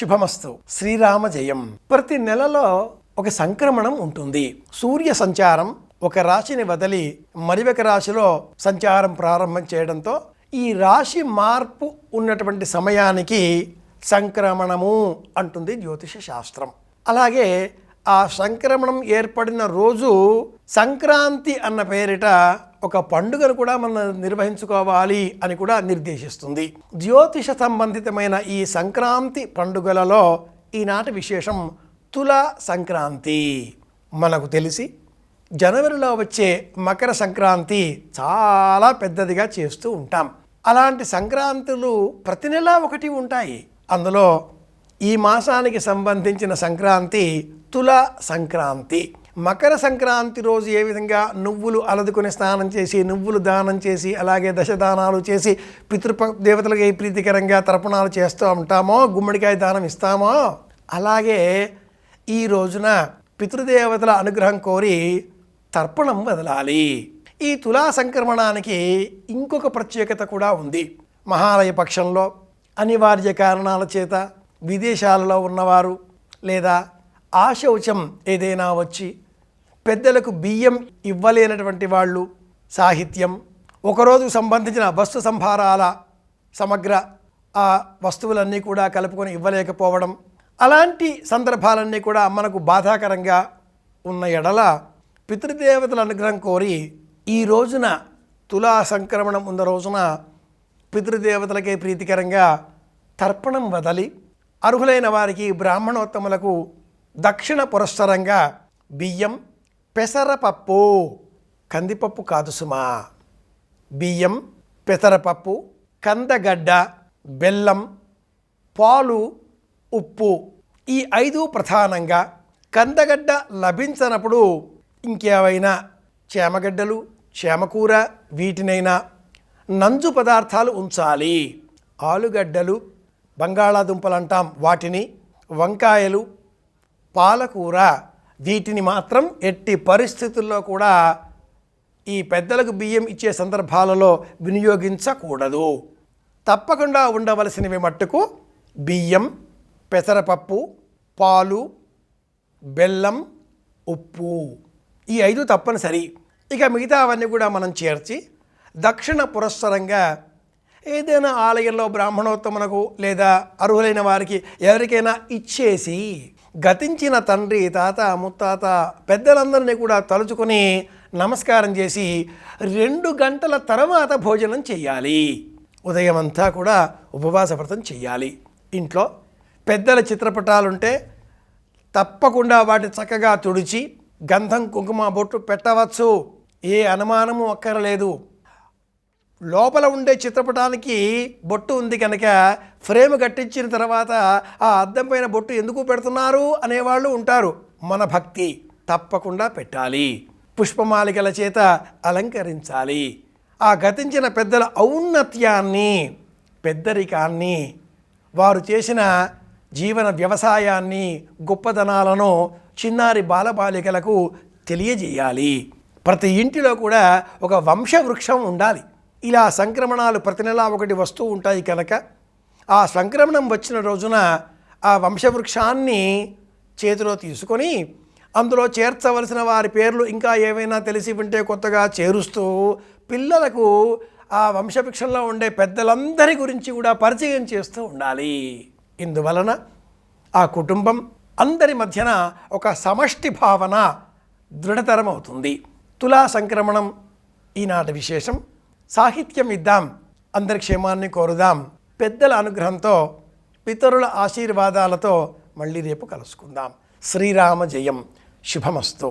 శుభమస్తు. శ్రీరామ జయం. ప్రతి నెలలో ఒక సంక్రమణం ఉంటుంది. సూర్య సంచారం ఒక రాశిని వదిలి మరొక రాశిలో సంచారం ప్రారంభం చేయడంతో ఈ రాశి మార్పు ఉన్నటువంటి సమయానికి సంక్రమణము అంటుంది జ్యోతిష శాస్త్రం. అలాగే ఆ సంక్రమణం ఏర్పడిన రోజు సంక్రాంతి అన్న పేరిట ఒక పండుగను కూడా మనం నిర్వహించుకోవాలి అని కూడా నిర్దేశిస్తుంది. జ్యోతిష సంబంధితమైన ఈ సంక్రాంతి పండుగలలో ఈనాటి విశేషం తులా సంక్రాంతి. మనకు తెలిసి జనవరిలో వచ్చే మకర సంక్రాంతి చాలా పెద్దదిగా చేస్తూ ఉంటాం. అలాంటి సంక్రాంతులు ప్రతి నెలా ఒకటి ఉంటాయి. అందులో ఈ మాసానికి సంబంధించిన సంక్రాంతి తులా సంక్రాంతి. మకర సంక్రాంతి రోజు ఏ విధంగా నువ్వులు అలదుకుని స్నానం చేసి నువ్వులు దానం చేసి అలాగే దశదానాలు చేసి పితృదేవతలకి ప్రీతికరంగా తర్పణాలు చేస్తూ ఉంటామో, గుమ్మడికాయ దానం ఇస్తామో, అలాగే ఈ రోజున పితృదేవతల అనుగ్రహం కోరి తర్పణం వదలాలి. ఈ తులా సంక్రమణానికి ఇంకొక ప్రత్యేకత కూడా ఉంది. మహాలయ పక్షంలో అనివార్య కారణాల చేత విదేశాలలో ఉన్నవారు లేదా ఆశౌచం ఏదైనా వచ్చి పెద్దలకు బియ్యం ఇవ్వలేనటువంటి వాళ్ళు, సాహిత్యం, ఒకరోజుకు సంబంధించిన వస్తు సంభారాల సమగ్ర ఆ వస్తువులన్నీ కూడా కలుపుకొని ఇవ్వలేకపోవడం, అలాంటి సందర్భాలన్నీ కూడా మనకు బాధాకరంగా ఉన్న ఎడల పితృదేవతల అనుగ్రహం కోరి ఈ రోజున తులా సంక్రమణం ఉన్న రోజున పితృదేవతలకే ప్రీతికరంగా తర్పణం వదలి అర్హులైన వారికి బ్రాహ్మణోత్తములకు దక్షిణ పురస్సరంగా బియ్యం, పెసరపప్పు, కందిపప్పు కాదు సుమా, బియ్యం, పెసరపప్పు, కందగడ్డ, బెల్లం, పాలు, ఉప్పు, ఈ 5 ప్రధానంగా. కందగడ్డ లభించనప్పుడు ఇంకేవైనా చేమగడ్డలు, చేమకూర, వీటినైనా నంజు పదార్థాలు ఉంచాలి. ఆలుగడ్డలు, బంగాళాదుంపలు అంటాం వాటిని, వంకాయలు, పాలకూర, వీటిని మాత్రం ఎట్టి పరిస్థితుల్లో కూడా ఈ పెద్దలకు బియ్యం ఇచ్చే సందర్భాలలో వినియోగించకూడదు. తప్పకుండా ఉండవలసినవి మట్టుకు బియ్యం, పెసరపప్పు, పాలు, బెల్లం, ఉప్పు, ఈ 5 తప్పనిసరి. ఇక మిగతా అవన్నీ కూడా మనం చేర్చి దక్షిణ పురస్సరంగా ఏదైనా ఆలయంలో బ్రాహ్మణోత్తమునకు లేదా అర్హులైన వారికి ఎవరికైనా ఇచ్చేసి గతించిన తండ్రి, తాత, ముత్తాత పెద్దలందరినీ కూడా తలుచుకొని నమస్కారం చేసి 2 గంటల తర్వాత భోజనం చేయాలి. ఉదయం అంతా కూడా ఉపవాస వ్రతం చేయాలి. ఇంట్లో పెద్దల చిత్రపటాలుంటే తప్పకుండా వాటిని చక్కగా తుడిచి గంధం, కుంకుమ బొట్టు పెట్టవచ్చు. ఏ అనుమానము అక్కరలేదు. లోపల ఉండే చిత్రపటానికి బొట్టు ఉంది కనుక ఫ్రేమ్ కట్టించిన తర్వాత ఆ అద్దం పైన బొట్టు ఎందుకు పెడుతున్నారు అనేవాళ్ళు ఉంటారు. మన భక్తి తప్పకుండా పెట్టాలి. పుష్పమాలికల చేత అలంకరించాలి. ఆ గతించిన పెద్దల ఔన్నత్యాన్ని, పెద్దరికాన్ని, వారు చేసిన జీవన వ్యవసాయాన్ని, గొప్పదనాలను చిన్నారి బాలబాలికలకు తెలియజేయాలి. ప్రతి ఇంటిలో కూడా ఒక వంశవృక్షం ఉండాలి. ఇలా సంక్రమణాలు ప్రతి నెలా ఒకటి వస్తూ ఉంటాయి కనుక ఆ సంక్రమణం వచ్చిన రోజున ఆ వంశవృక్షాన్ని చేతిలో తీసుకొని అందులో చేర్చవలసిన వారి పేర్లు ఇంకా ఏవైనా తెలిసి ఉంటే కొత్తగా చేరుస్తూ పిల్లలకు ఆ వంశవృక్షంలో ఉండే పెద్దలందరి గురించి కూడా పరిచయం చేస్తూ ఉండాలి. ఇందువలన ఆ కుటుంబం అందరి మధ్యన ఒక సమష్టి భావన దృఢతరం అవుతుంది. తులా సంక్రమణం ఈనాటి విశేషం. సాహిత్యం ఇద్దాం, అందరి క్షేమాన్ని కోరుదాం. పెద్దల అనుగ్రహంతో, పితరుల ఆశీర్వాదాలతో మళ్ళీ రేపు కలుసుకుందాం. శ్రీరామ జయం. శుభమస్తు.